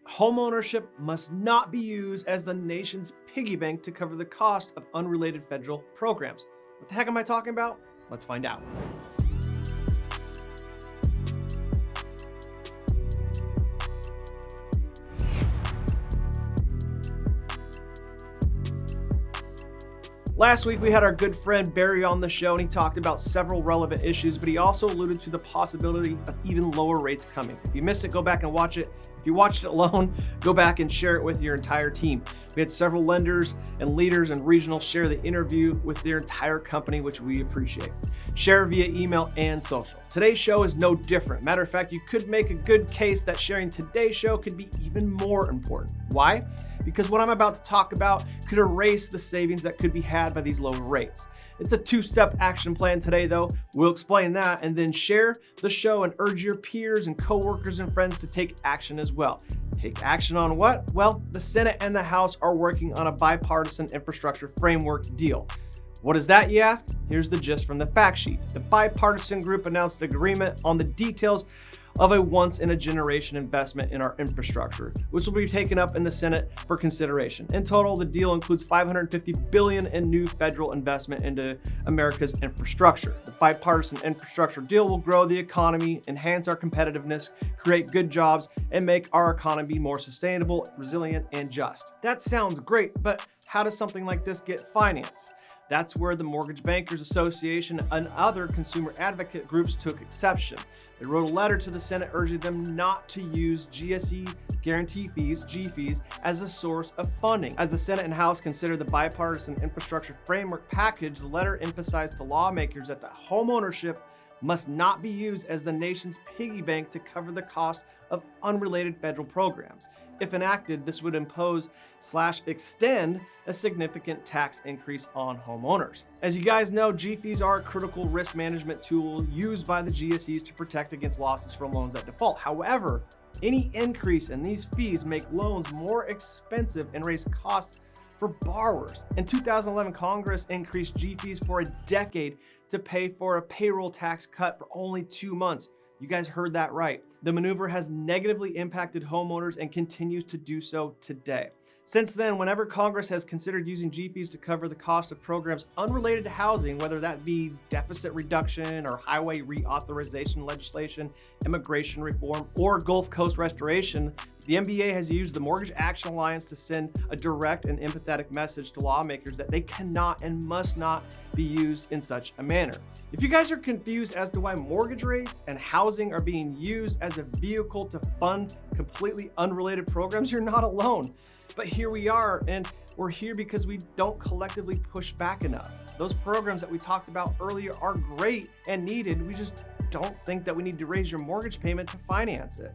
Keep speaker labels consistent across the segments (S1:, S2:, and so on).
S1: Homeownership must not be used as the nation's piggy bank to cover the cost of unrelated federal programs. What the heck am I talking about? Let's find out. Last week, we had our good friend Barry on the show, and he talked about several relevant issues, but he also alluded to the possibility of even lower rates coming. If you missed it, go back and watch it. If you watched it alone, go back and share it with your entire team. We had several lenders and leaders and regionals share the interview with their entire company, which we appreciate. Share via email and social. Today's show is no different. Matter of fact, you could make a good case that sharing today's show could be even more important. Why? Because what I'm about to talk about could erase the savings that could be had by these lower rates. It's a two-step action plan today, though. We'll explain that and then share the show and urge your peers and coworkers and friends to take action as well. Take action on what? Well, the Senate and the House are working on a bipartisan infrastructure framework deal. What is that, you ask? Here's the gist from the fact sheet. The bipartisan group announced agreement on the details of a once-in-a-generation investment in our infrastructure, which will be taken up in the Senate for consideration. In total, the deal includes $550 billion in new federal investment into America's infrastructure. The bipartisan infrastructure deal will grow the economy, enhance our competitiveness, create good jobs, and make our economy more sustainable, resilient, and just. That sounds great, but how does something like this get financed? That's where the Mortgage Bankers Association and other consumer advocate groups took exception. They wrote a letter to the Senate urging them not to use GSE guarantee fees, G fees, as a source of funding. As the Senate and House consider the bipartisan infrastructure framework package, the letter emphasized to lawmakers that the homeownership must not be used as the nation's piggy bank to cover the cost of unrelated federal programs. If enacted, this would impose/extend a significant tax increase on homeowners. As you guys know, G fees are a critical risk management tool used by the GSEs to protect against losses from loans that default. However, any increase in these fees make loans more expensive and raise costs for borrowers. In 2011, Congress increased G fees for a decade to pay for a payroll tax cut for only 2 months. You guys heard that right. The maneuver has negatively impacted homeowners and continues to do so today. Since then, whenever Congress has considered using G fees to cover the cost of programs unrelated to housing, whether that be deficit reduction or highway reauthorization legislation, immigration reform, or Gulf Coast restoration, the MBA has used the Mortgage Action Alliance to send a direct and empathetic message to lawmakers that they cannot and must not be used in such a manner. If you guys are confused as to why mortgage rates and housing are being used as a vehicle to fund completely unrelated programs, you're not alone. But here we are, and we're here because we don't collectively push back enough. Those programs that we talked about earlier are great and needed. We just don't think that we need to raise your mortgage payment to finance it.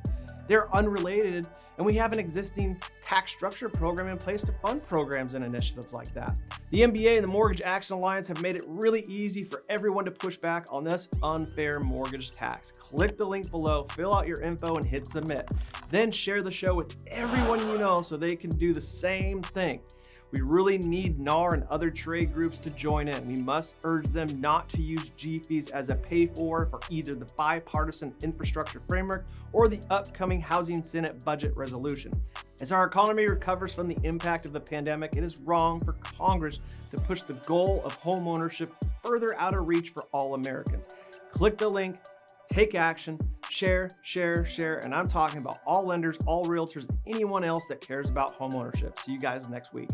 S1: They're unrelated, and we have an existing tax structure program in place to fund programs and initiatives like that. The MBA and the Mortgage Action Alliance have made it really easy for everyone to push back on this unfair mortgage tax. Click the link below, fill out your info, and hit submit. Then share the show with everyone you know so they can do the same thing. We really need NAR and other trade groups to join in. We must urge them not to use G fees as a pay-for either the bipartisan infrastructure framework or the upcoming Housing Senate budget resolution. As our economy recovers from the impact of the pandemic, it is wrong for Congress to push the goal of homeownership further out of reach for all Americans. Click the link, take action, share, and I'm talking about all lenders, all realtors, and anyone else that cares about homeownership. See you guys next week.